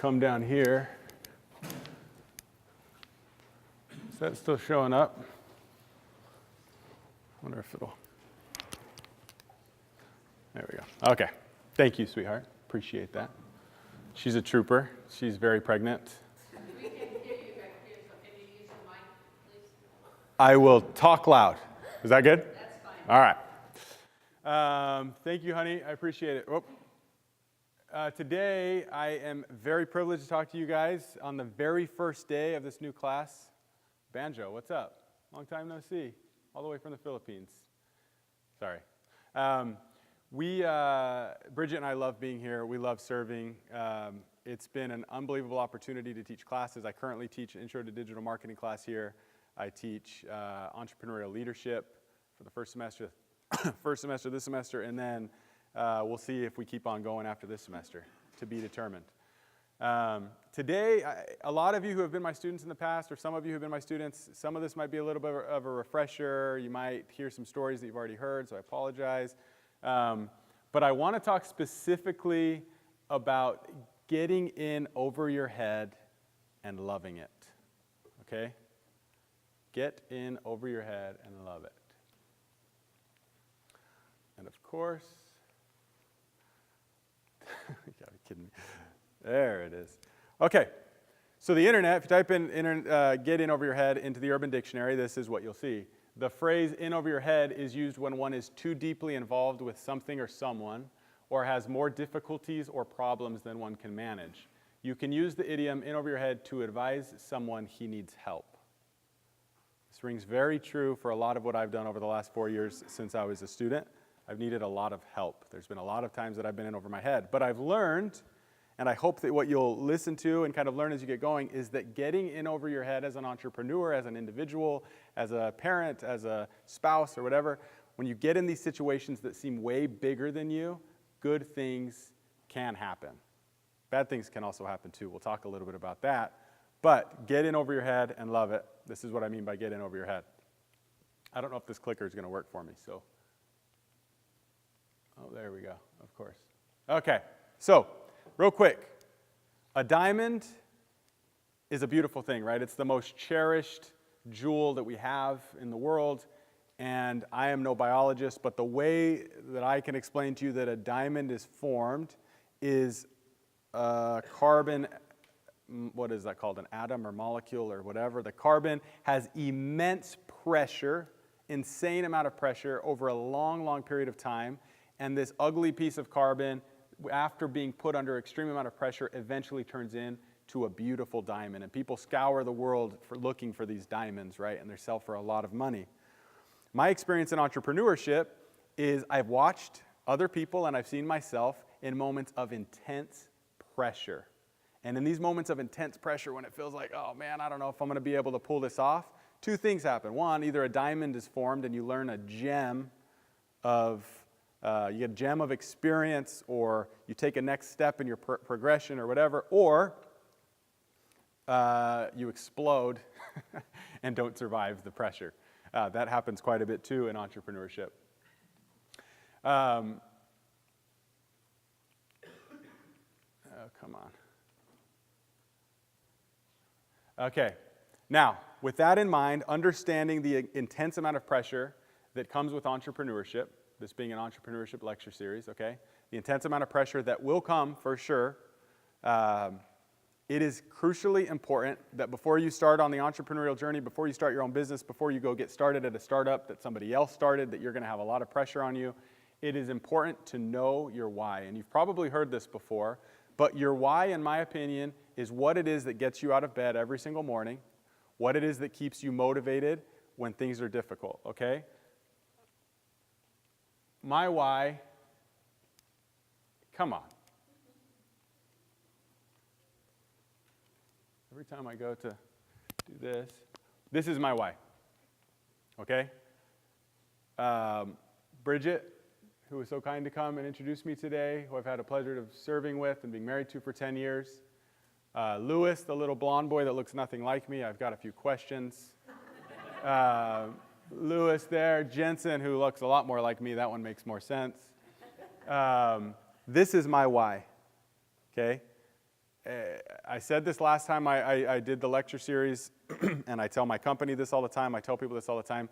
come down here. Is that still showing up? I wonder if it'll. There we go. Okay. Thank you, sweetheart. Appreciate that. She's a trooper. She's very pregnant. We can hear you back here, so can you use the mic, please? I will talk loud. Is that good? That's fine. All right. Thank you, honey. I appreciate it. Today, I am very privileged to talk to you guys on the very first day of this new class. Banjo, what's up? Long time no see. All the way from the Philippines. Sorry. Bridget and I love being here. We love serving. It's been an unbelievable opportunity to teach classes. I currently teach an Intro to Digital Marketing class here. I teach entrepreneurial leadership for the first semester this semester, and then we'll see if we keep on going after this semester, to be determined. Today, a lot of you who have been my students in the past, or some of you who have been my students, some of this might be a little bit of a refresher. You might hear some stories that you've already heard, so I apologize. But I want to talk specifically about getting in over your head and loving it, okay? Get in over your head and love it. And of course, you gotta be kidding me. There it is. Okay, so the internet, if you type in get in over your head into the Urban Dictionary, this is what you'll see. The phrase in over your head is used when one is too deeply involved with something or someone, or has more difficulties or problems than one can manage. You can use the idiom in over your head to advise someone he needs help. This rings very true for a lot of what I've done over the last 4 years since I was a student. I've needed a lot of help. There's been a lot of times that I've been in over my head. But I've learned, and I hope that what you'll listen to and kind of learn as you get going, is that getting in over your head as an entrepreneur, as an individual, as a parent, as a spouse, or whatever, when you get in these situations that seem way bigger than you, good things can happen. Bad things can also happen too. We'll talk a little bit about that. But get in over your head and love it. This is what I mean by get in over your head. I don't know if this clicker is going to work for me, so. Oh, there we go, of course. Okay, so real quick. A diamond is a beautiful thing, right? It's the most cherished jewel that we have in the world. And I am no biologist, but the way that I can explain to you that a diamond is formed is carbon, what is that called, an atom or molecule or whatever. The carbon has immense pressure, insane amount of pressure over a long, long period of time. And this ugly piece of carbon, after being put under extreme amount of pressure, eventually turns into a beautiful diamond. And people scour the world for looking for these diamonds, right? And they sell for a lot of money. My experience in entrepreneurship is I've watched other people and I've seen myself in moments of intense pressure. And in these moments of intense pressure, when it feels like, oh man, I don't know if I'm going to be able to pull this off, two things happen. One, either a diamond is formed and you learn a gem of, you get a gem of experience, or you take a next step in your progression or whatever, or you explode and don't survive the pressure. That happens quite a bit too in entrepreneurship. Oh, come on. Okay, now, with that in mind, understanding the intense amount of pressure that comes with entrepreneurship, this being an entrepreneurship lecture series, okay? The intense amount of pressure that will come, for sure. It is crucially important that before you start on the entrepreneurial journey, before you start your own business, before you go get started at a startup that somebody else started, that you're going to have a lot of pressure on you, it is important to know your why. And you've probably heard this before, but your why, in my opinion, is what it is that gets you out of bed every single morning, what it is that keeps you motivated when things are difficult, okay? My why, come on. Every time I go to do this, this is my why, okay? Bridget, who was so kind to come and introduce me today, who I've had a pleasure of serving with and being married to for 10 years. Lewis, the little blonde boy that looks nothing like me. I've got a few questions. Lewis there. Jensen, who looks a lot more like me. That one makes more sense. This is my why, okay? I said this last time I did the lecture series, and I tell my company this all the time. I tell people this all the time.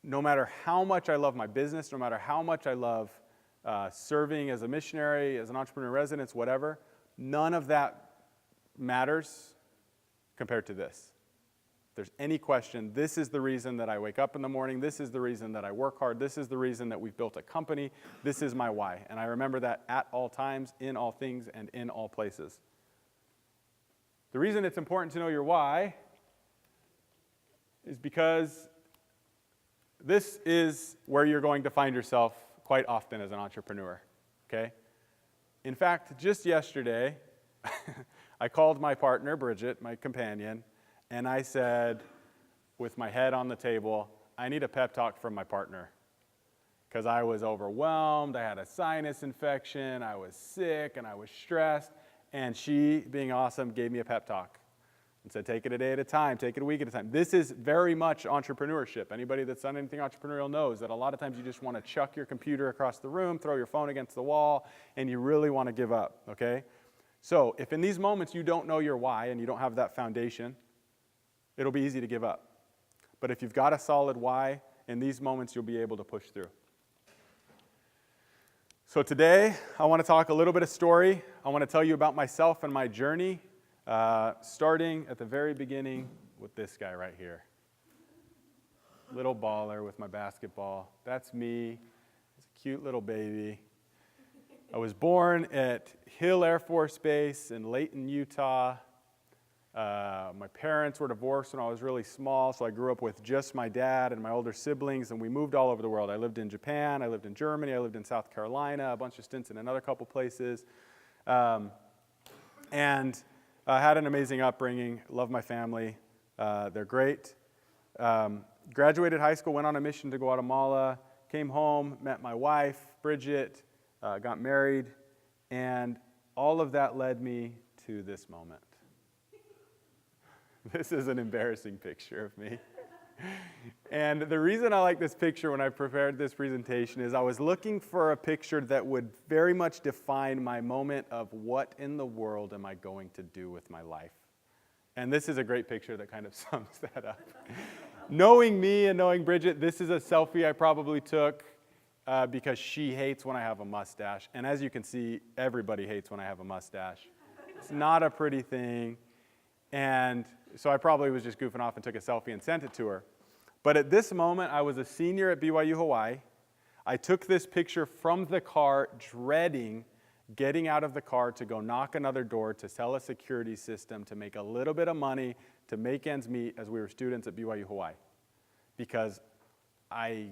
No matter how much I love my business, no matter how much I love serving as a missionary, as an entrepreneur in residence, whatever, none of that matters compared to this. If there's any question, this is the reason that I wake up in the morning. This is the reason that I work hard. This is the reason that we've built a company. This is my why. And I remember that at all times, in all things, and in all places. The reason it's important to know your why is because this is where you're going to find yourself quite often as an entrepreneur, okay? In fact, just yesterday, I called my partner, Bridget, my companion, and I said, with my head on the table, I need a pep talk from my partner because I was overwhelmed, I had a sinus infection, I was sick, and I was stressed, and she, being awesome, gave me a pep talk and said, take it a day at a time, take it a week at a time. This is very much entrepreneurship. Anybody that's done anything entrepreneurial knows that a lot of times you just want to chuck your computer across the room, throw your phone against the wall, and you really want to give up, okay? So if in these moments you don't know your why and you don't have that foundation, it'll be easy to give up. But if you've got a solid why, in these moments you'll be able to push through. So today, I want to talk a little bit of story. I want to tell you about myself and my journey, starting at the very beginning with this guy right here. Little baller with my basketball. That's me. He's a cute little baby. I was born at Hill Air Force Base in Layton, Utah. My parents were divorced when I was really small, so I grew up with just my dad and my older siblings, and we moved all over the world. I lived in Japan, I lived in Germany, I lived in South Carolina, a bunch of stints in another couple places. And I had an amazing upbringing, love my family, they're great. Graduated high school, went on a mission to Guatemala, came home, met my wife, Bridget, got married, and all of that led me to this moment. This is an embarrassing picture of me. And the reason I like this picture when I prepared this presentation is I was looking for a picture that would very much define my moment of what in the world am I going to do with my life. And this is a great picture that kind of sums that up. Knowing me and knowing Bridget, this is a selfie I probably took because she hates when I have a mustache. And as you can see, everybody hates when I have a mustache. It's not a pretty thing. And so I probably was just goofing off and took a selfie and sent it to her. But at this moment, I was a senior at BYU, Hawaii. I took this picture from the car, dreading getting out of the car to go knock another door, to sell a security system, to make a little bit of money, to make ends meet as we were students at BYU, Hawaii. Because I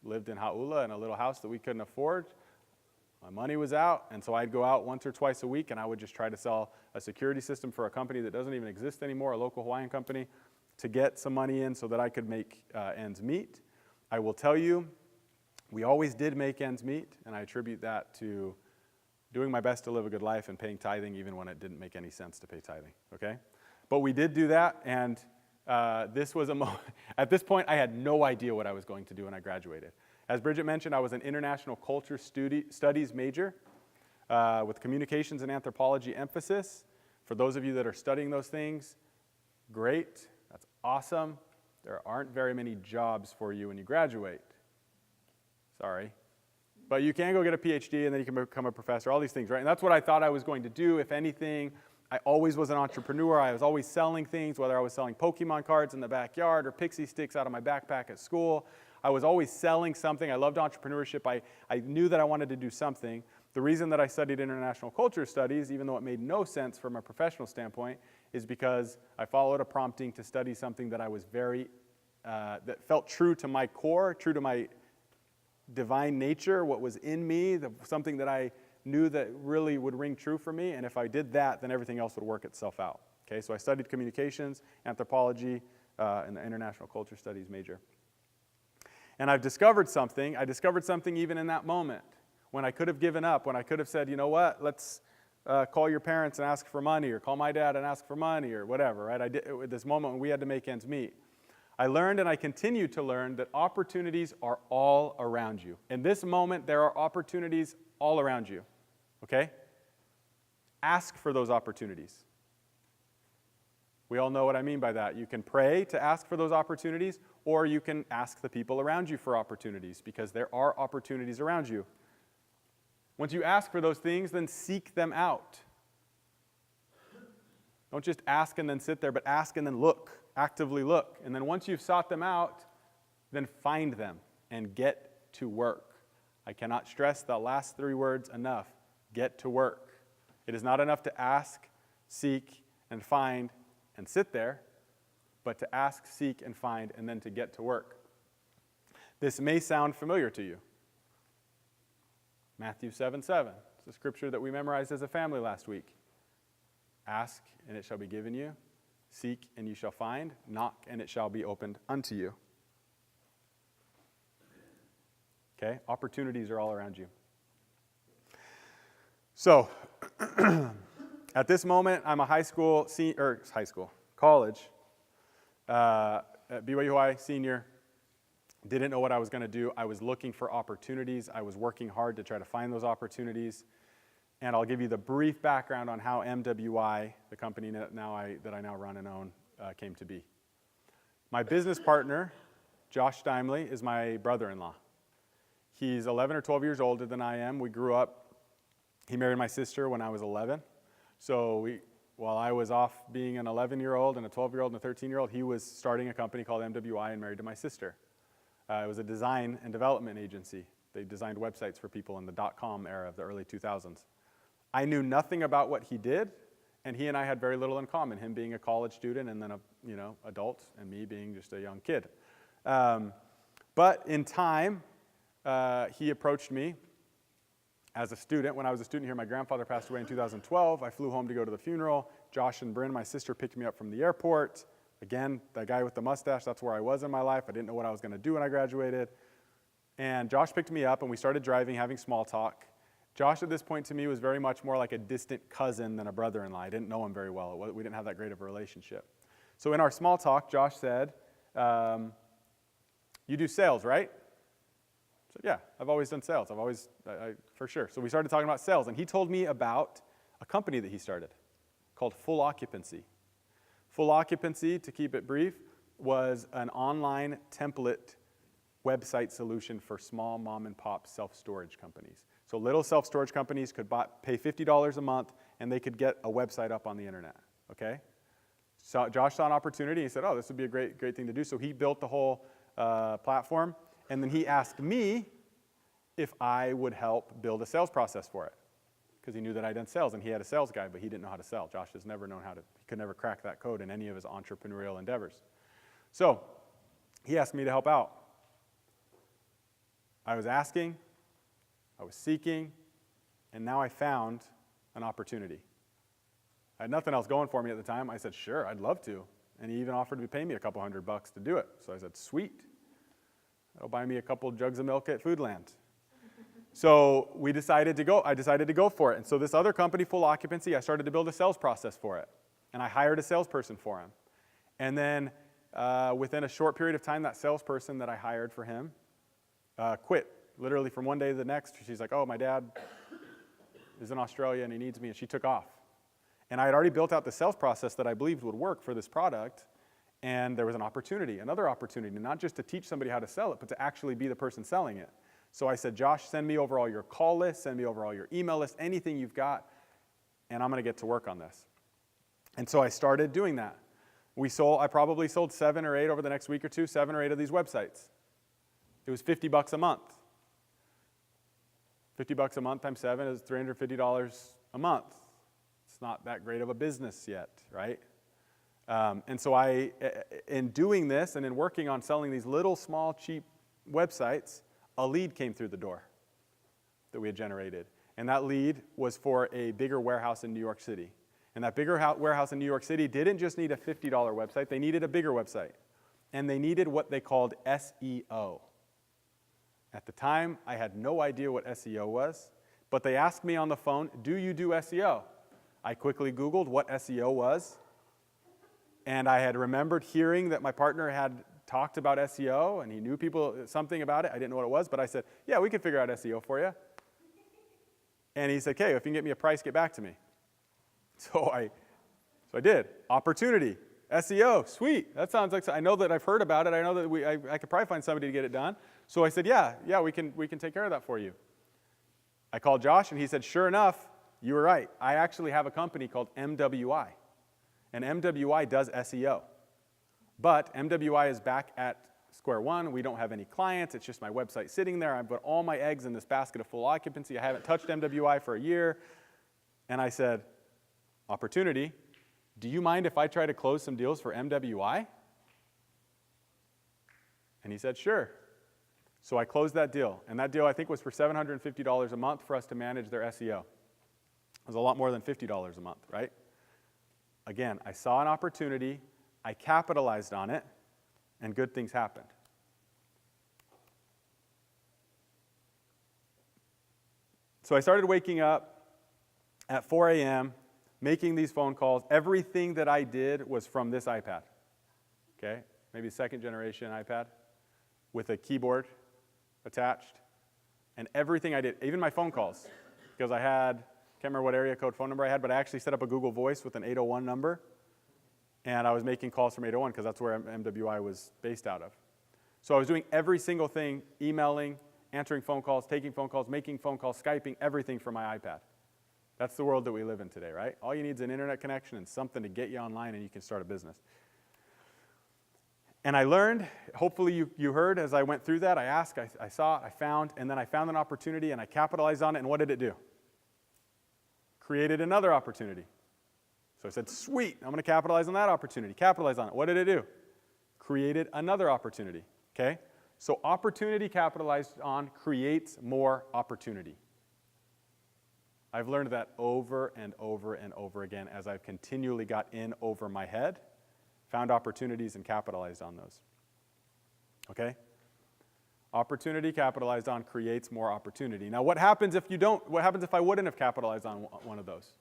lived in Hau'ula in a little house that we couldn't afford. My money was out, and so I'd go out once or twice a week, and I would just try to sell a security system for a company that doesn't even exist anymore, a local Hawaiian company, to get some money in so that I could make ends meet. I will tell you, we always did make ends meet, and I attribute that to doing my best to live a good life and paying tithing even when it didn't make any sense to pay tithing, okay? But we did do that, and this was a moment. At this point, I had no idea what I was going to do when I graduated. As Bridget mentioned, I was an international culture studies major with communications and anthropology emphasis. For those of you that are studying those things, great, that's awesome. There aren't very many jobs for you when you graduate. Sorry. But you can go get a PhD and then you can become a professor, all these things, right? And that's what I thought I was going to do. If anything, I always was an entrepreneur. I was always selling things, whether I was selling Pokemon cards in the backyard or pixie sticks out of my backpack at school. I was always selling something. I loved entrepreneurship. I knew that I wanted to do something. The reason that I studied international culture studies, even though it made no sense from a professional standpoint, is because I followed a prompting to study something that I was that felt true to my core, true to my divine nature, what was in me, something that I knew that really would ring true for me. And if I did that, then everything else would work itself out. Okay, so I studied communications, anthropology, and the international culture studies major. And I've discovered something. I discovered something even in that moment when I could have given up, when I could have said, you know what, let's call your parents and ask for money, or call my dad and ask for money, or whatever, right? I did at this moment when we had to make ends meet. I learned, and I continue to learn, that opportunities are all around you. In this moment, there are opportunities all around you, okay? Ask for those opportunities. We all know what I mean by that. You can pray to ask for those opportunities, or you can ask the people around you for opportunities, because there are opportunities around you. Once you ask for those things, then seek them out. Don't just ask and then sit there, but ask and then look, actively look. And then once you've sought them out, then find them and get to work. I cannot stress the last 3 words enough. Get to work. It is not enough to ask, seek, and find and sit there, but to ask, seek, and find, and then to get to work. This may sound familiar to you. Matthew 7:7. It's the scripture that we memorized as a family last week. Ask, and it shall be given you. Seek, and you shall find. Knock, and it shall be opened unto you. Okay? Opportunities are all around you. So, at this moment, I'm a college, at BYU High, senior. Didn't know what I was going to do. I was looking for opportunities. I was working hard to try to find those opportunities. And I'll give you the brief background on how MWI, the company that I now run and own, came to be. My business partner, Josh Steimley, is my brother-in-law. He's 11 or 12 years older than I am. We grew up. He married my sister when I was 11. So while I was off being an 11-year-old and a 12-year-old and a 13-year-old, he was starting a company called MWI and married to my sister. It was a design and development agency. They designed websites for people in the .com era of the early 2000s. I knew nothing about what he did, and he and I had very little in common, him being a college student and then adult, and me being just a young kid. But in time, he approached me as a student. When I was a student here, my grandfather passed away in 2012. I flew home to go to the funeral. Josh and Bryn, my sister, picked me up from the airport. Again, that guy with the mustache, that's where I was in my life. I didn't know what I was going to do when I graduated. And Josh picked me up, and we started driving, having small talk. Josh, at this point, to me, was very much more like a distant cousin than a brother-in-law. I didn't know him very well. We didn't have that great of a relationship. So in our small talk, Josh said, you do sales, right? I said, yeah, I've always done sales. For sure. So we started talking about sales, and he told me about a company that he started called Full Occupancy. Full Occupancy, to keep it brief, was an online template website solution for small mom-and-pop self-storage companies. So little self-storage companies could pay $50 a month, and they could get a website up on the internet, okay? So Josh saw an opportunity. He said, oh, this would be a great thing to do. So he built the whole platform, and then he asked me if I would help build a sales process for it, because he knew that I'd done sales, and he had a sales guy, but he didn't know how to sell. Josh has never known he could never crack that code in any of his entrepreneurial endeavors. So he asked me to help out. I was asking, I was seeking, and now I found an opportunity. I had nothing else going for me at the time. I said, sure, I'd love to. And he even offered to pay me a couple $100 to do it. So I said, sweet. That'll buy me a couple jugs of milk at Foodland. So I decided to go for it. And so this other company, Full Occupancy, I started to build a sales process for it. And I hired a salesperson for him. And then within a short period of time, that salesperson that I hired for him quit. Literally from one day to the next. She's like, oh, my dad is in Australia and he needs me. And she took off. And I had already built out the sales process that I believed would work for this product. And there was an opportunity, another opportunity, not just to teach somebody how to sell it, but to actually be the person selling it. So I said, Josh, send me over all your call lists, send me over all your email lists, anything you've got, and I'm going to get to work on this. And so I started doing that. I probably sold 7 or 8 over the next week or two, 7 or 8 of these websites. It was $50 a month. $50 a month times 7 is $350 a month. It's not that great of a business yet, right? And so in doing this and in working on selling these little, small, cheap websites, a lead came through the door that we had generated. And that lead was for a bigger warehouse in New York City. And that bigger warehouse in New York City didn't just need a $50 website. They needed a bigger website. And they needed what they called SEO. At the time, I had no idea what SEO was. But they asked me on the phone, do you do SEO? I quickly Googled what SEO was. And I had remembered hearing that my partner had talked about SEO, and he knew something about it. I didn't know what it was, but I said, yeah, we can figure out SEO for you. And he said, okay, if you can get me a price, get back to me. So I did. Opportunity. SEO, sweet. That sounds like, I know that I've heard about it. I know that I could probably find somebody to get it done. So I said, yeah, we can take care of that for you. I called Josh, and he said, sure enough, you were right. I actually have a company called MWI, and MWI does SEO. But MWI is back at square one. We don't have any clients. It's just my website sitting there. I put all my eggs in this basket of full occupancy. I haven't touched MWI for a year. And I said, opportunity, do you mind if I try to close some deals for MWI? And he said, sure. So I closed that deal. And that deal, I think, was for $750 a month for us to manage their SEO. It was a lot more than $50 a month, right? Again, I saw an opportunity. I capitalized on it, and good things happened. So I started waking up at 4 a.m., making these phone calls. Everything that I did was from this iPad, okay? Maybe a second generation iPad with a keyboard attached. And everything I did, even my phone calls, because I can't remember what area code phone number I had, but I actually set up a Google Voice with an 801 number. And I was making calls from 801 because that's where MWI was based out of. So I was doing every single thing, emailing, answering phone calls, taking phone calls, making phone calls, Skyping, everything from my iPad. That's the world that we live in today, right? All you need is an internet connection and something to get you online, and you can start a business. And I learned, hopefully you heard as I went through that, I asked, I saw, I found, and then I found an opportunity and I capitalized on it, and what did it do? Created another opportunity. So I said, sweet, I'm going to capitalize on that opportunity. Capitalize on it. What did it do? Created another opportunity, okay? So opportunity capitalized on creates more opportunity. I've learned that over and over and over again as I've continually got in over my head, found opportunities and capitalized on those, okay? Opportunity capitalized on creates more opportunity. Now what happens if you don't? What happens if I wouldn't have capitalized on one of those?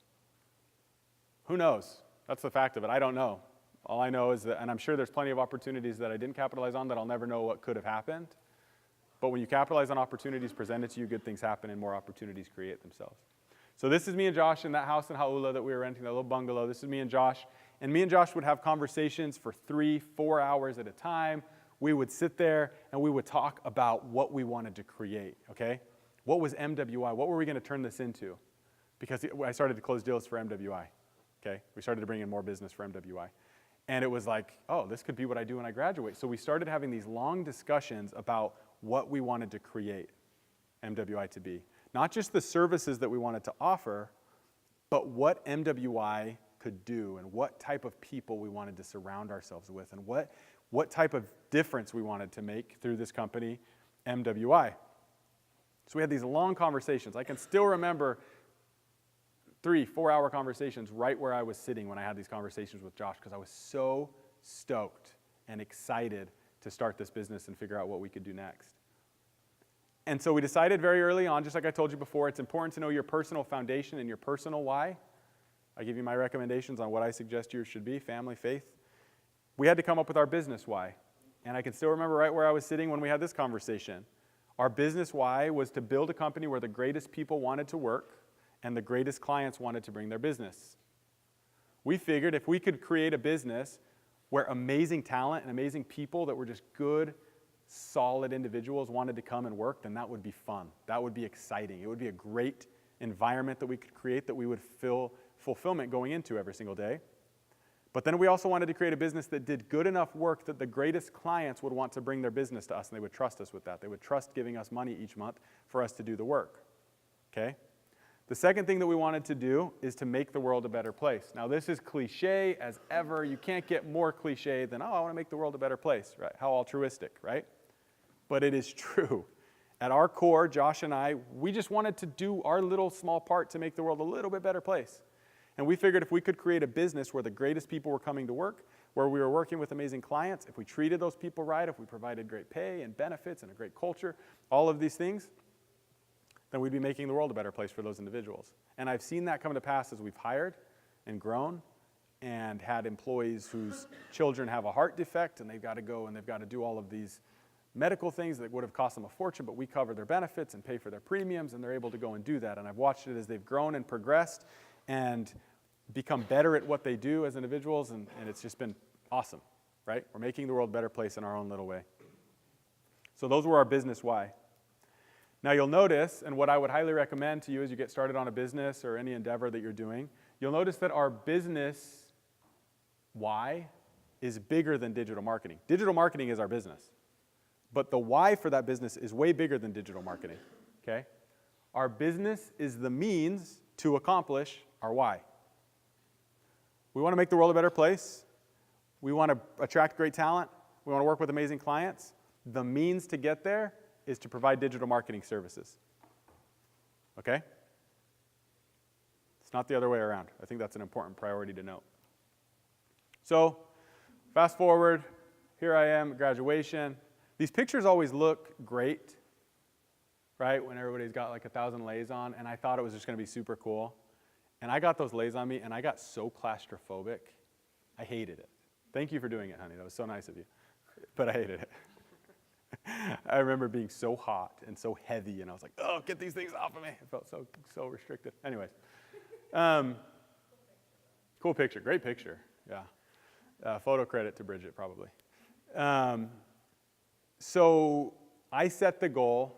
Who knows? That's the fact of it. I don't know. All I know is that, and I'm sure there's plenty of opportunities that I didn't capitalize on that I'll never know what could have happened. But when you capitalize on opportunities presented to you, good things happen and more opportunities create themselves. So this is me and Josh in that house in Hauula that we were renting, that little bungalow. This is me and Josh. And me and Josh would have conversations for 3-4 hours at a time. We would sit there and we would talk about what we wanted to create, okay? What was MWI? What were we going to turn this into? Because I started to close deals for MWI. Okay, we started to bring in more business for MWI. And it was like, oh, this could be what I do when I graduate. So we started having these long discussions about what we wanted to create MWI to be. Not just the services that we wanted to offer, but what MWI could do and what type of people we wanted to surround ourselves with and what type of difference we wanted to make through this company, MWI. So we had these long conversations. I can still remember 3-4 hour conversations right where I was sitting when I had these conversations with Josh because I was so stoked and excited to start this business and figure out what we could do next. And so we decided very early on, just like I told you before, it's important to know your personal foundation and your personal why. I give you my recommendations on what I suggest yours should be, family, faith. We had to come up with our business why. And I can still remember right where I was sitting when we had this conversation. Our business why was to build a company where the greatest people wanted to work and the greatest clients wanted to bring their business. We figured if we could create a business where amazing talent and amazing people that were just good, solid individuals wanted to come and work, then that would be fun. That would be exciting. It would be a great environment that we could create that we would feel fulfillment going into every single day. But then we also wanted to create a business that did good enough work that the greatest clients would want to bring their business to us, and they would trust us with that. They would trust giving us money each month for us to do the work, okay? The second thing that we wanted to do is to make the world a better place. Now, this is cliche as ever. You can't get more cliche than, oh, I want to make the world a better place, right? How altruistic, right? But it is true. At our core, Josh and I, we just wanted to do our little small part to make the world a little bit better place. And we figured if we could create a business where the greatest people were coming to work, where we were working with amazing clients, if we treated those people right, if we provided great pay and benefits and a great culture, all of these things, then we'd be making the world a better place for those individuals. And I've seen that come to pass as we've hired and grown and had employees whose children have a heart defect and they've got to go and they've got to do all of these medical things that would have cost them a fortune, but we cover their benefits and pay for their premiums, and they're able to go and do that. And I've watched it as they've grown and progressed and become better at what they do as individuals, and it's just been Awesome, right? We're making the world a better place in our own little way. So those were our business why. Now you'll notice, and what I would highly recommend to you as you get started on a business or any endeavor that you're doing, you'll notice that our business why is bigger than digital marketing. Digital marketing is our business. But the why for that business is way bigger than digital marketing, okay? Our business is the means to accomplish our why. We want to make the world a better place. We want to attract great talent. We want to work with amazing clients. The means to get there is to provide digital marketing services, okay? It's not the other way around. I think that's an important priority to note. So, fast forward, here I am at graduation. These pictures always look great, right, when everybody's got like 1,000 lays on, and I thought it was just going to be super cool. And I got those lays on me, and I got so claustrophobic, I hated it. Thank you for doing it, honey. That was so nice of you. But I hated it. I remember being so hot and so heavy, and I was like, oh, get these things off of me. It felt so restricted. Anyways. Cool picture. Great picture. Yeah. Photo credit to Bridget, probably. So I set the goal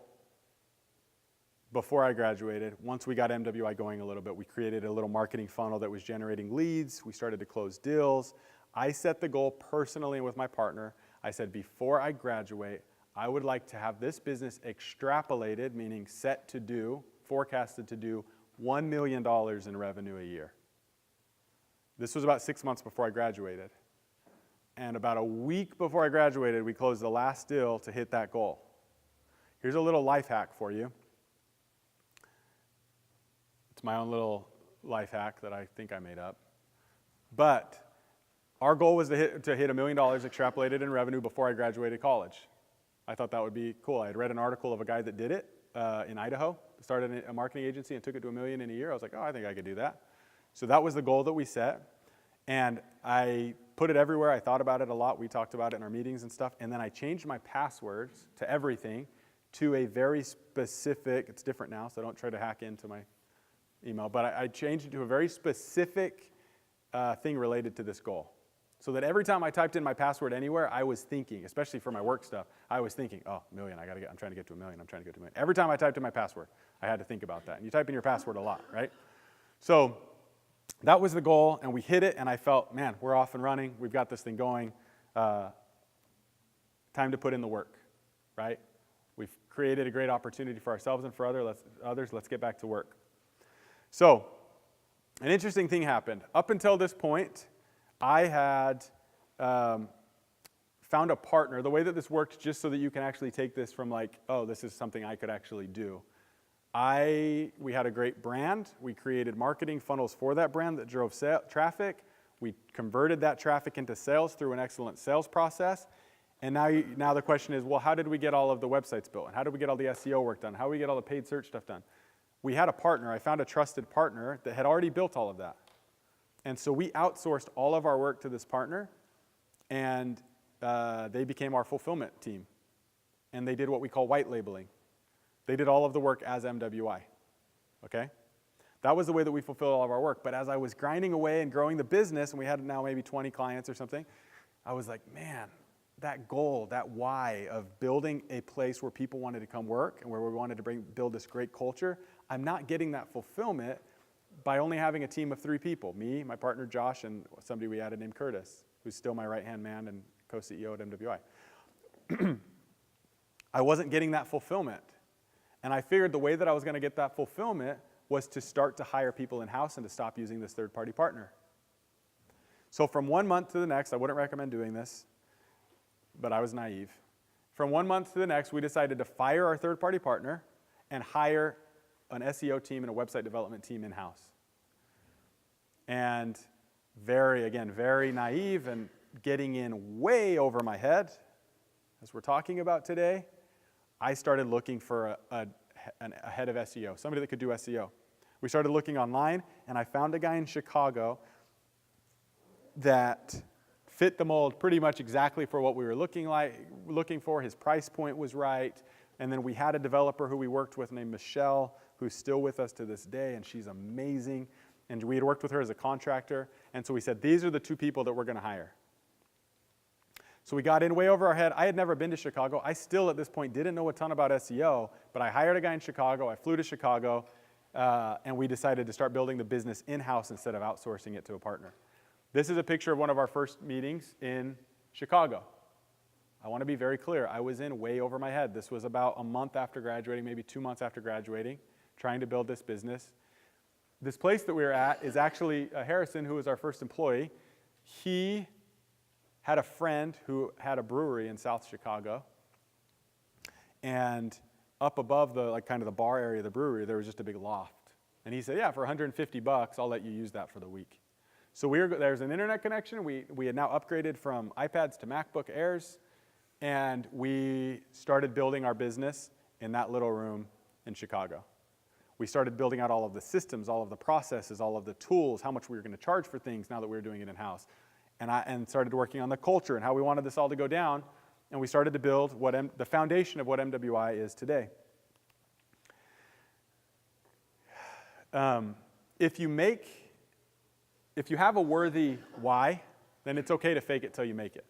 before I graduated. Once we got MWI going a little bit, we created a little marketing funnel that was generating leads. We started to close deals. I set the goal personally with my partner. I said, before I graduate, I would like to have this business extrapolated, meaning set to do, forecasted to do $1 million in revenue a year. This was about 6 months before I graduated. And about a week before I graduated, we closed the last deal to hit that goal. Here's a little life hack for you. It's my own little life hack that I think I made up. But our goal was to hit $1 million extrapolated in revenue before I graduated college. I thought that would be cool. I had read an article of a guy that did it in Idaho, started a marketing agency and took it to $1 million in a year. I was like, oh, I think I could do that. So that was the goal that we set. And I put it everywhere. I thought about it a lot. We talked about it in our meetings and stuff. And then I changed my passwords to everything to a very specific, it's different now, so don't try to hack into my email, but I changed it to a very specific thing related to this goal. So that every time I typed in my password anywhere, I was thinking, especially for my work stuff, I was thinking, oh, $1 million, I'm trying to get to $1 million, I'm trying to get to $1 million. Every time I typed in my password, I had to think about that. And you type in your password a lot, right? So that was the goal, and we hit it, and I felt, man, we're off and running. We've got this thing going. Time to put in the work, right? We've created a great opportunity for ourselves and for others. Let's get back to work. So an interesting thing happened. Up until this point, I had found a partner. The way that this worked, just so that you can actually take this from like, oh, this is something I could actually do. We had a great brand. We created marketing funnels for that brand that drove traffic. We converted that traffic into sales through an excellent sales process. And now the question is, well, how did we get all of the websites built? And how did we get all the SEO work done? How did we get all the paid search stuff done? We had a partner. I found a trusted partner that had already built all of that. And so we outsourced all of our work to this partner, and they became our fulfillment team. And they did what we call white labeling. They did all of the work as MWI, okay? That was the way that we fulfilled all of our work. But as I was grinding away and growing the business, and we had now maybe 20 clients or something, I was like, man, that goal, that why of building a place where people wanted to come work and where we wanted to build this great culture, I'm not getting that fulfillment by only having a team of 3 people, me, my partner Josh, and somebody we added named Curtis, who's still my right-hand man and co-CEO at MWI. I wasn't getting that fulfillment. And I figured the way that I was going to get that fulfillment was to start to hire people in-house and to stop using this third-party partner. So from 1 month to the next, I wouldn't recommend doing this, but I was naive. From 1 month to the next, we decided to fire our third-party partner and hire an SEO team and a website development team in-house. And very naive and getting in way over my head, as we're talking about today, I started looking for a head of SEO, somebody that could do SEO. We started looking online, and I found a guy in Chicago that fit the mold pretty much exactly for what we were looking for. His price point was right. And then we had a developer who we worked with named Michelle, who's still with us to this day, and she's amazing. And we had worked with her as a contractor. And so we said, these are the 2 people that we're going to hire. So we got in way over our head. I had never been to Chicago. I still, at this point, didn't know a ton about SEO, but I hired a guy in Chicago. I flew to Chicago, and we decided to start building the business in-house instead of outsourcing it to a partner. This is a picture of one of our first meetings in Chicago. I want to be very clear. I was in way over my head. This was about a month after graduating, maybe 2 months after graduating, trying to build this business. This place that we were at is actually Harrison, who was our first employee. He had a friend who had a brewery in South Chicago. And up above the kind of the bar area of the brewery, there was just a big loft. And he said, yeah, for $150, I'll let you use that for the week. So there's an internet connection. We had now upgraded from iPads to MacBook Airs. And we started building our business in that little room in Chicago. We started building out all of the systems, all of the processes, all of the tools, how much we were going to charge for things now that we were doing it in-house. And started working on the culture and how we wanted this all to go down. And we started to build the foundation of what MWI is today. If you have a worthy why, then it's okay to fake it till you make it.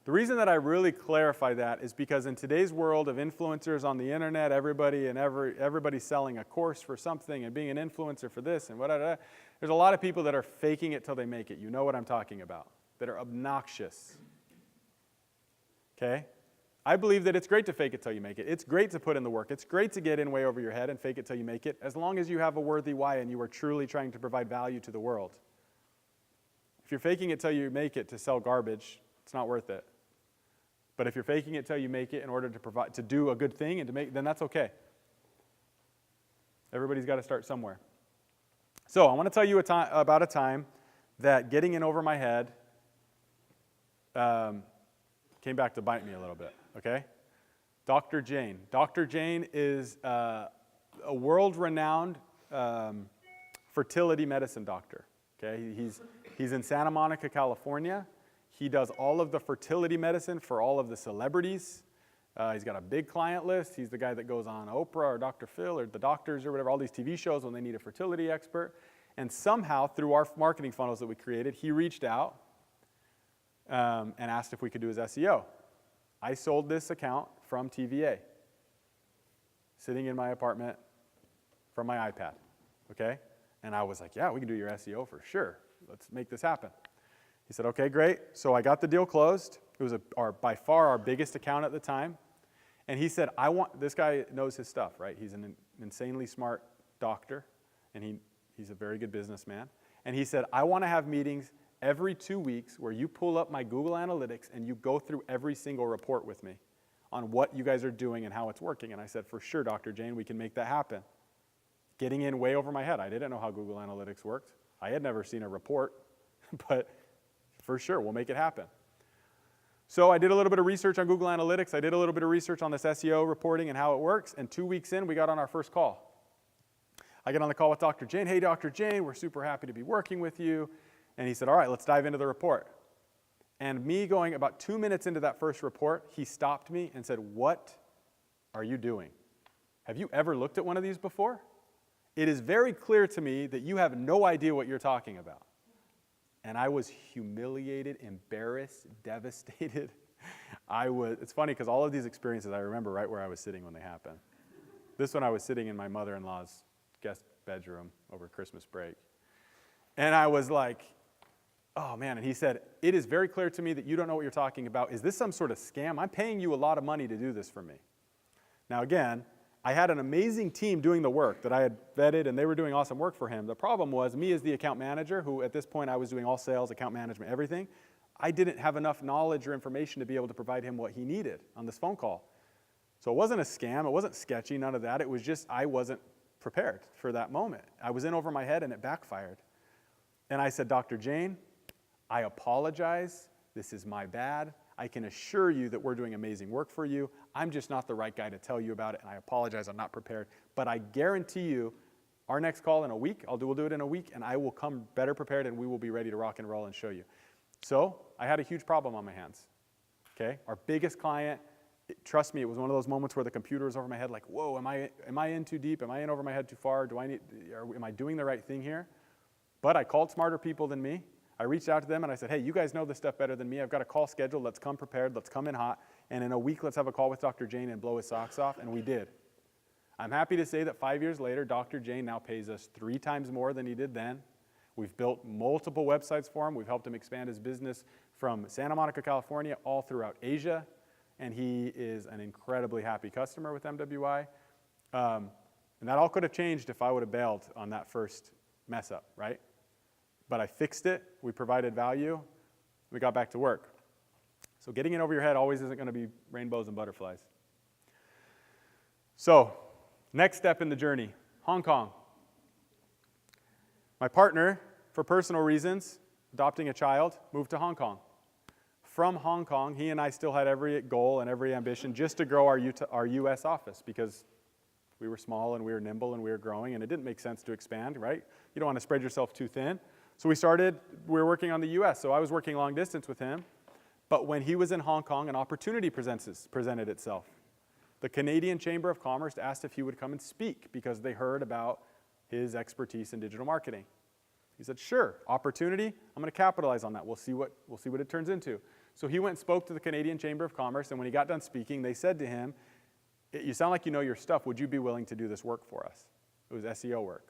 The reason that I really clarify that is because in today's world of influencers on the internet, everybody's selling a course for something and being an influencer for this and whatever. There's a lot of people that are faking it till they make it. You know what I'm talking about. That are obnoxious. Okay? I believe that it's great to fake it till you make it. It's great to put in the work. It's great to get in way over your head and fake it till you make it, as long as you have a worthy why and you are truly trying to provide value to the world. If you're faking it till you make it to sell garbage, it's not worth it. But if you're faking it till you make it in order to do a good thing and then that's okay. Everybody's got to start somewhere. So I want to tell you about a time that getting in over my head came back to bite me a little bit, okay? Dr. Jane. Dr. Jane is a world-renowned fertility medicine doctor, okay? He's in Santa Monica, California. He does all of the fertility medicine for all of the celebrities. He's got a big client list. He's the guy that goes on Oprah or Dr. Phil or The Doctors or whatever, all these TV shows when they need a fertility expert. And somehow, through our marketing funnels that we created, he reached out and asked if we could do his SEO. I sold this account from TVA, sitting in my apartment from my iPad, okay? And I was like, yeah, we can do your SEO for sure. Let's make this happen. He said, okay, great. So I got the deal closed. It was by far our biggest account at the time. And he said, this guy knows his stuff, right? He's an insanely smart doctor, and he's a very good businessman. And he said, I want to have meetings every 2 weeks where you pull up my Google Analytics and you go through every single report with me on what you guys are doing and how it's working. And I said, for sure, Dr. Jane, we can make that happen. Getting in way over my head. I didn't know how Google Analytics worked. I had never seen a report, but for sure, we'll make it happen. So I did a little bit of research on Google Analytics. I did a little bit of research on this SEO reporting and how it works. And 2 weeks in, we got on our first call. I get on the call with Dr. Jane. Hey, Dr. Jane, we're super happy to be working with you. And he said, all right, let's dive into the report. And me going about 2 minutes into that first report, he stopped me and said, what are you doing? Have you ever looked at one of these before? It is very clear to me that you have no idea what you're talking about. And I was humiliated, embarrassed, devastated. It's funny because all of these experiences I remember right where I was sitting when they happened. This one I was sitting in my mother-in-law's guest bedroom over Christmas break. And I was like, oh man, and he said, it is very clear to me that you don't know what you're talking about. Is this some sort of scam? I'm paying you a lot of money to do this for me. Now again, I had an amazing team doing the work that I had vetted, and they were doing awesome work for him. The problem was me as the account manager, who at this point I was doing all sales, account management, everything. I didn't have enough knowledge or information to be able to provide him what he needed on this phone call. So it wasn't a scam. It wasn't sketchy, none of that. It was just I wasn't prepared for that moment. I was in over my head, and it backfired. And I said, Dr. Jane, I apologize. This is my bad. I can assure you that we're doing amazing work for you. I'm just not the right guy to tell you about it, and I apologize. I'm not prepared. But I guarantee you, our next call in a week, we'll do it in a week, and I will come better prepared, and we will be ready to rock and roll and show you. So I had a huge problem on my hands. Okay, our biggest client. Trust me, it was one of those moments where the computer was over my head, like, whoa, am I in too deep? Am I in over my head too far? Am I doing the right thing here? But I called smarter people than me. I reached out to them and I said, hey, you guys know this stuff better than me. I've got a call scheduled. Let's come prepared. Let's come in hot. And in a week, let's have a call with Dr. Jane and blow his socks off. And we did. I'm happy to say that 5 years later, Dr. Jane now pays us 3 times more than he did then. We've built multiple websites for him. We've helped him expand his business from Santa Monica, California, all throughout Asia. And he is an incredibly happy customer with MWI. And that all could have changed if I would have bailed on that first mess up, right? But I fixed it. We provided value. We got back to work. So getting in over your head always isn't going to be rainbows and butterflies. So next step in the journey, Hong Kong. My partner, for personal reasons, adopting a child, moved to Hong Kong. From Hong Kong, he and I still had every goal and every ambition just to grow our U.S. office because we were small and we were nimble and we were growing, and it didn't make sense to expand, right? You don't want to spread yourself too thin. So we were working on the U.S., so I was working long distance with him. But when he was in Hong Kong, an opportunity presented itself. The Canadian Chamber of Commerce asked if he would come and speak because they heard about his expertise in digital marketing. He said, sure, opportunity, I'm going to capitalize on that. We'll see what it turns into. So he went and spoke to the Canadian Chamber of Commerce, and when he got done speaking, they said to him, you sound like you know your stuff. Would you be willing to do this work for us? It was SEO work.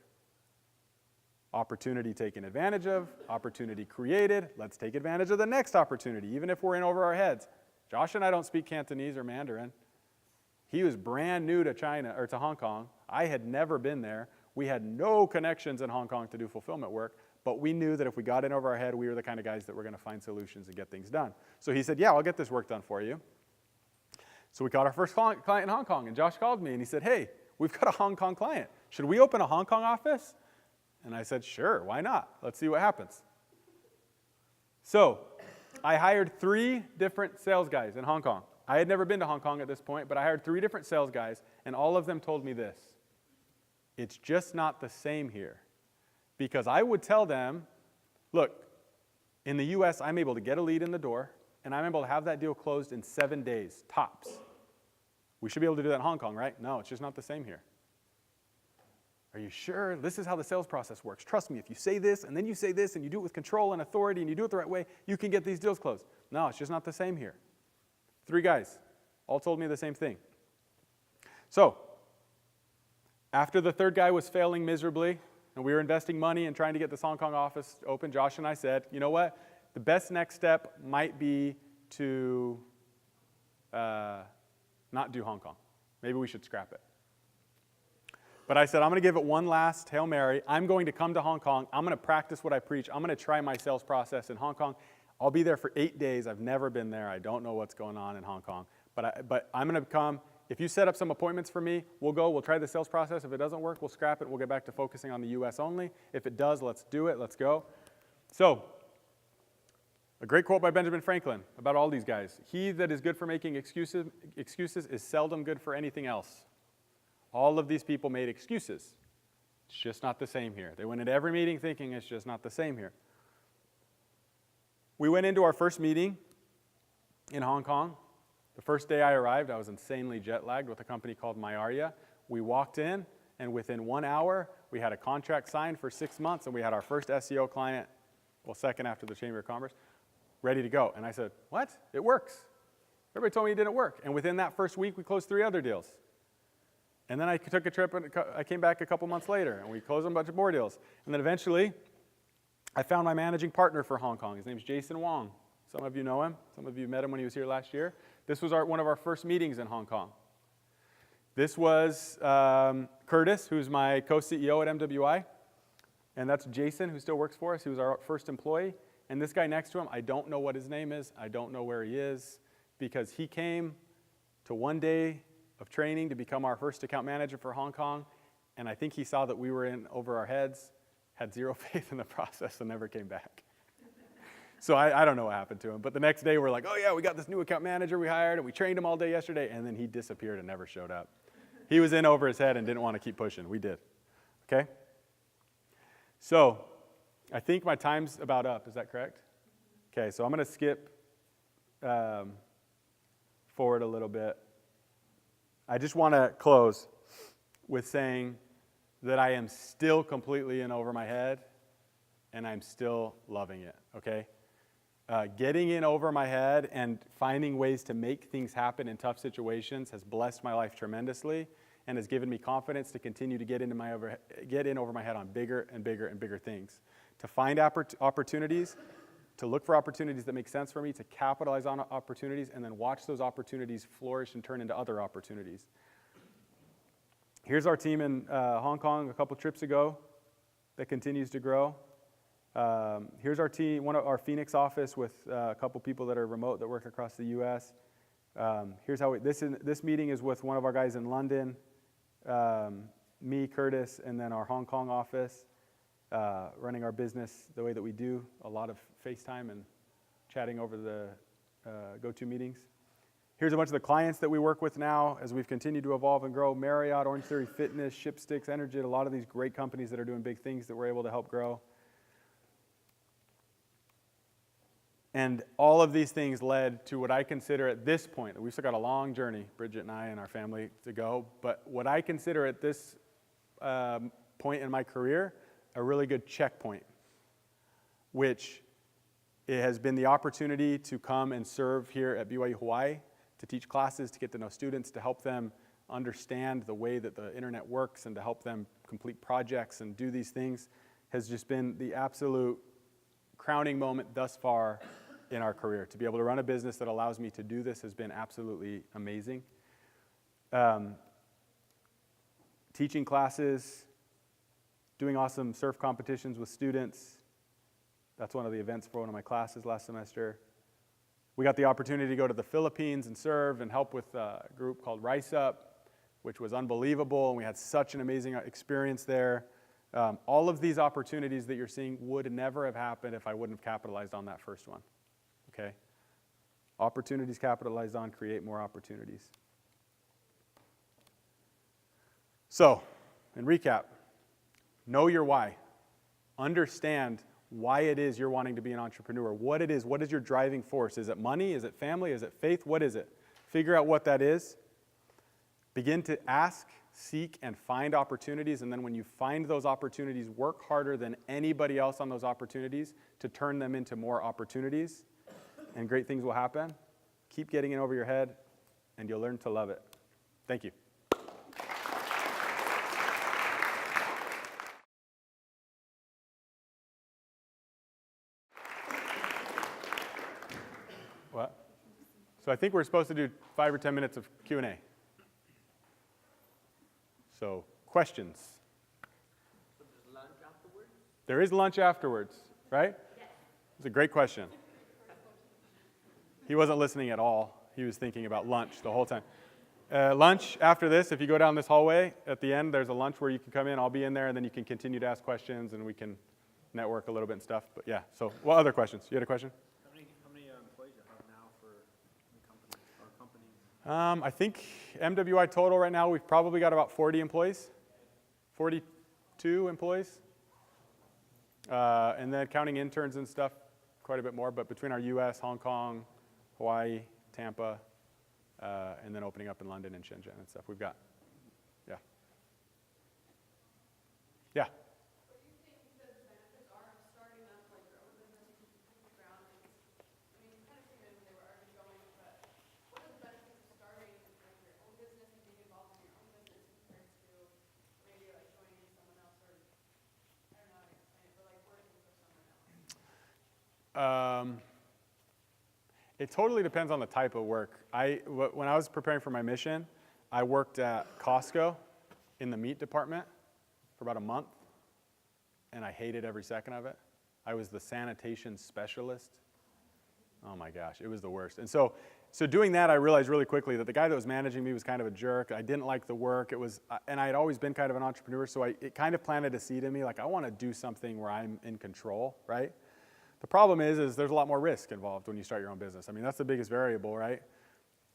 Opportunity taken advantage of, opportunity created. Let's take advantage of the next opportunity, even if we're in over our heads. Josh and I don't speak Cantonese or Mandarin. He was brand new to China or to Hong Kong. I had never been there. We had no connections in Hong Kong to do fulfillment work, but we knew that if we got in over our head, we were the kind of guys that were going to find solutions and get things done. So he said, yeah, I'll get this work done for you. So we got our first client in Hong Kong, and Josh called me and he said, hey, we've got a Hong Kong client. Should we open a Hong Kong office? And I said, sure, why not? Let's see what happens. So I hired 3 different sales guys in Hong Kong. I had never been to Hong Kong at this point, but I hired 3 different sales guys, and all of them told me this. It's just not the same here. Because I would tell them, look, in the US, I'm able to get a lead in the door, and I'm able to have that deal closed in 7 days, tops. We should be able to do that in Hong Kong, right? No, it's just not the same here. Are you sure? This is how the sales process works. Trust me, if you say this, and then you say this, and you do it with control and authority, and you do it the right way, you can get these deals closed. No, it's just not the same here. 3 guys all told me the same thing. So after the 3rd guy was failing miserably, and we were investing money and trying to get this Hong Kong office open, Josh and I said, you know what? The best next step might be to not do Hong Kong. Maybe we should scrap it. But I said, I'm going to give it one last Hail Mary. I'm going to come to Hong Kong. I'm going to practice what I preach. I'm going to try my sales process in Hong Kong. I'll be there for 8 days. I've never been there. I don't know what's going on in Hong Kong. But I'm going to come. If you set up some appointments for me, we'll go. We'll try the sales process. If it doesn't work, we'll scrap it. We'll get back to focusing on the U.S. only. If it does, let's do it. Let's go. So a great quote by Benjamin Franklin about all these guys. He that is good for making excuses is seldom good for anything else. All of these people made excuses. It's just not the same here. They went into every meeting thinking it's just not the same here. We went into our first meeting in Hong Kong. The first day I arrived, I was insanely jet-lagged with a company called Myaria. We walked in, and within 1 hour, we had a contract signed for 6 months, and we had our first SEO client, well, second after the Chamber of Commerce, ready to go. And I said, what? It works. Everybody told me it didn't work. And within that first week, we closed 3 other deals. And then I took a trip, and I came back a couple months later, and we closed a bunch of more deals. And then eventually, I found my managing partner for Hong Kong. His name's Jason Wong. Some of you know him. Some of you met him when he was here last year. This was one of our first meetings in Hong Kong. This was Curtis, who's my co-CEO at MWI. And that's Jason, who still works for us. He was our first employee. And this guy next to him, I don't know what his name is. I don't know where he is, because he came to 1 day of training to become our first account manager for Hong Kong, and I think he saw that we were in over our heads, had zero faith in the process, and never came back. So I don't know what happened to him, but the next day we're like, oh yeah, we got this new account manager we hired, and we trained him all day yesterday, and then he disappeared and never showed up. He was in over his head and didn't want to keep pushing. We did. Okay? So I think my time's about up. Is that correct? Okay, so I'm going to skip forward a little bit. I just want to close with saying that I am still completely in over my head, and I'm still loving it, okay? Getting in over my head and finding ways to make things happen in tough situations has blessed my life tremendously and has given me confidence to continue to get in over my head on bigger and bigger and bigger things. To find opportunities, to look for opportunities that make sense for me, to capitalize on opportunities, and then watch those opportunities flourish and turn into other opportunities. Here's our team in Hong Kong a couple trips ago that continues to grow. Here's our team, our Phoenix office with a couple people that are remote that work across the U.S. Here's how this meeting is with one of our guys in London, me, Curtis, and then our Hong Kong office, running our business the way that we do, a lot of FaceTime and chatting over the go-to meetings. Here's a bunch of the clients that we work with now as we've continued to evolve and grow. Marriott, Orange Theory Fitness, Shipsticks, Energit, a lot of these great companies that are doing big things that we're able to help grow. And all of these things led to what I consider at this point, we've still got a long journey, Bridget and I and our family, to go, but what I consider at this point in my career, a really good checkpoint, which it has been the opportunity to come and serve here at BYU Hawaii, to teach classes, to get to know students, to help them understand the way that the internet works and to help them complete projects and do these things, has just been the absolute crowning moment thus far in our career. To be able to run a business that allows me to do this has been absolutely amazing. Teaching classes, doing awesome surf competitions with students. That's one of the events for one of my classes last semester. We got the opportunity to go to the Philippines and serve and help with a group called Rise Up, which was unbelievable, and we had such an amazing experience there. All of these opportunities that you're seeing would never have happened if I wouldn't have capitalized on that first one, okay? Opportunities capitalized on create more opportunities. So, in recap, know your why. Understand why it is you're wanting to be an entrepreneur, what it is, what is your driving force? Is it money? Is it family? Is it faith? What is it? Figure out what that is. Begin to ask, seek, and find opportunities, and then when you find those opportunities, work harder than anybody else on those opportunities to turn them into more opportunities, and great things will happen. Keep getting in over your head, and you'll learn to love it. Thank you. What? So I think we're supposed to do 5 or 10 minutes of Q&A. So, questions? So there's lunch afterwards? There is lunch afterwards, right? Yes. It's a great question. He wasn't listening at all. He was thinking about lunch the whole time. Lunch after this, if you go down this hallway, at the end, there's a lunch where you can come in. I'll be in there, and then you can continue to ask questions, and we can network a little bit and stuff. But yeah, so what other questions? You had a question? How many employees you have now for the company? I think MWI total right now, we've probably got about 40 employees, 42 employees. And then counting interns and stuff, quite a bit more. But between our US, Hong Kong, Hawaii, Tampa, and then opening up in London and Shenzhen and stuff, we've got, yeah. Yeah. What do you think the benefits are of starting up like your own business from the ground? I mean, you kind of came in when they were already going, but what are the benefits of starting like your own business and being involved in your own business compared to maybe like joining someone else or I don't know how to explain it, but like working for someone else? It totally depends on the type of work. When I was preparing for my mission, I worked at Costco in the meat department for about a month, and I hated every second of it. I was the sanitation specialist. Oh my gosh, it was the worst. And so doing that, I realized really quickly that the guy that was managing me was kind of a jerk. I didn't like the work. And I had always been kind of an entrepreneur, so it kind of planted a seed in me, like I want to do something where I'm in control, right? The problem is there's a lot more risk involved when you start your own business. I mean, that's the biggest variable, right?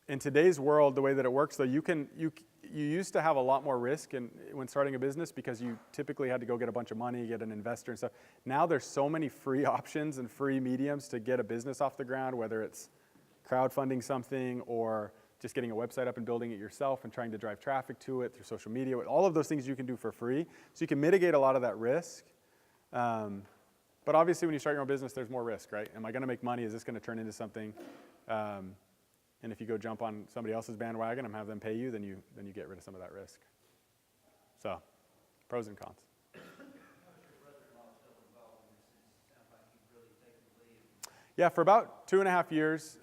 In today's world, the way that it works, though, you used to have a lot more risk when starting a business because you typically had to go get a bunch of money, get an investor and stuff. Now there's so many free options and free mediums to get a business off the ground, whether it's crowdfunding something or just getting a website up and building it yourself and trying to drive traffic to it through social media. All of those things you can do for free. So you can mitigate a lot of that risk. But obviously, when you start your own business, there's more risk, right? Am I going to make money? Is this going to turn into something? And if you go jump on somebody else's bandwagon and have them pay you, then you get rid of some of that risk. So, pros and cons. Yeah, for about 2.5 years,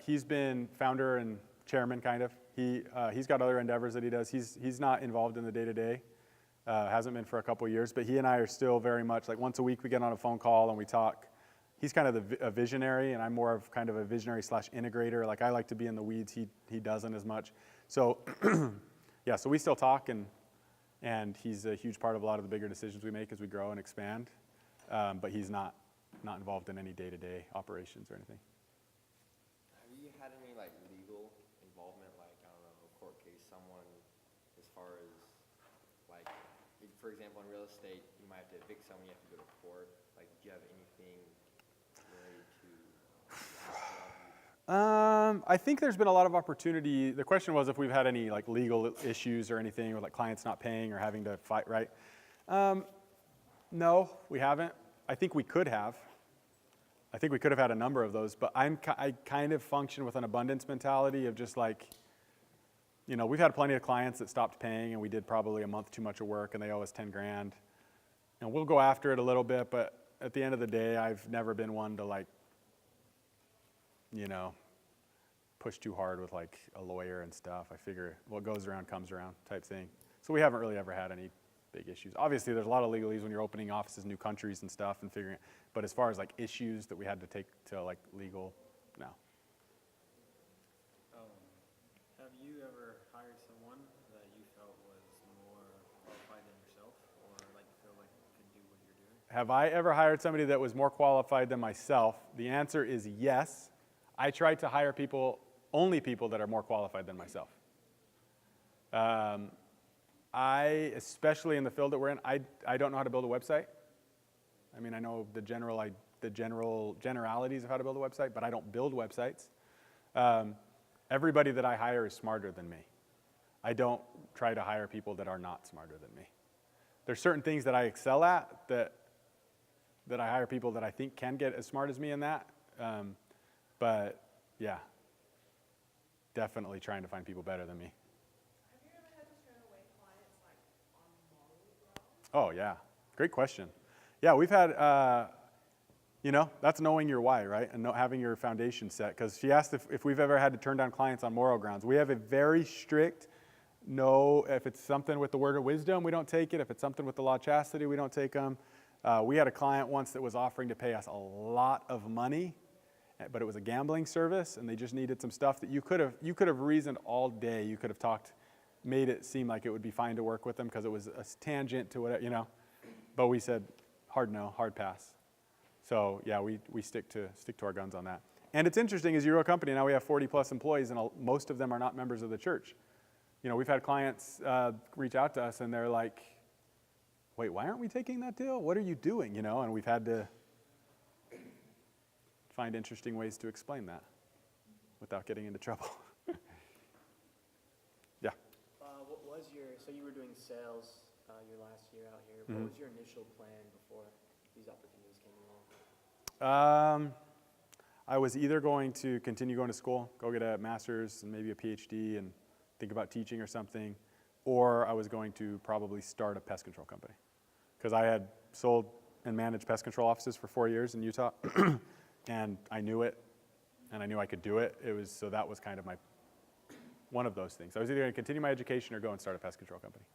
he's been founder and chairman, kind of. He's got other endeavors that he does. He's not involved in the day-to-day. Hasn't been for a couple years, but he and I are still very much like once a week we get on a phone call and we talk. He's kind of a visionary, and I'm more of kind of a visionary / integrator. Like I like to be in the weeds. He doesn't as much. So, yeah. So we still talk, and he's a huge part of a lot of the bigger decisions we make as we grow and expand. But he's not involved in any day-to-day operations or anything. Have you had any like legal involvement, like I don't know, court case, someone as far as like, for example, in real estate, you might have to evict someone, you have to go to court. Like, do you have anything related to? I think there's been a lot of opportunity. The question was if we've had any like legal issues or anything, or like clients not paying or having to fight, right? No, we haven't. I think we could have. I think we could have had a number of those, but I kind of function with an abundance mentality of just like, you know, we've had plenty of clients that stopped paying and we did probably a month too much of work and they owe us 10 grand. And we'll go after it a little bit, but at the end of the day, I've never been one to like, you know, push too hard with like a lawyer and stuff. I figure what goes around comes around type thing. So we haven't really ever had any big issues. Obviously, there's a lot of legalese when you're opening offices in new countries and stuff and figuring it. But as far as like issues that we had to take to like legal, no. Have you ever hired someone that you felt was more qualified than yourself, or like you feel like could do what you're doing? Have I ever hired somebody that was more qualified than myself? The answer is yes. I try to hire only people that are more qualified than myself. Especially in the field that we're in, I don't know how to build a website. I mean, I know the generalities of how to build a website, but I don't build websites. Everybody that I hire is smarter than me. I don't try to hire people that are not smarter than me. There's certain things that I excel at that I hire people that I think can get as smart as me in that. But yeah, definitely trying to find people better than me. Have you ever had to turn away clients like on model grounds? Oh yeah, great question. Yeah, we've had, that's knowing your why, right? And having your foundation set. Because she asked if we've ever had to turn down clients on moral grounds. We have a very strict no. If it's something with the word of wisdom, we don't take it. If it's something with the law of chastity, we don't take them. We had a client once that was offering to pay us a lot of money, but it was a gambling service, and they just needed some stuff that you could have reasoned all day. You could have made it seem like it would be fine to work with them because it was a tangent to whatever, But we said, hard no, hard pass. So yeah, we stick to our guns on that. And it's interesting, as you grow a company, now we have 40 plus employees, and most of them are not members of the church. We've had clients reach out to us, and they're like, wait, why aren't we taking that deal? What are you doing? And we've had to find interesting ways to explain that without getting into trouble. Yeah. So you were doing sales your last year out here. What was your initial plan before these opportunities came along? I was either going to continue going to school, go get a master's and maybe a PhD and think about teaching or something, or I was going to probably start a pest control company. Because I had sold and managed pest control offices for 4 years in Utah, and I knew it, and I knew I could do it. So that was kind of one of those things. I was either going to continue my education or go and start a pest control company.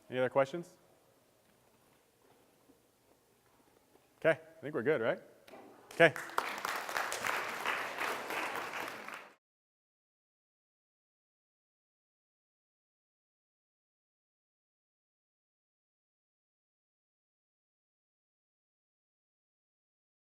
Any other questions? Okay, I think we're good, right? Okay.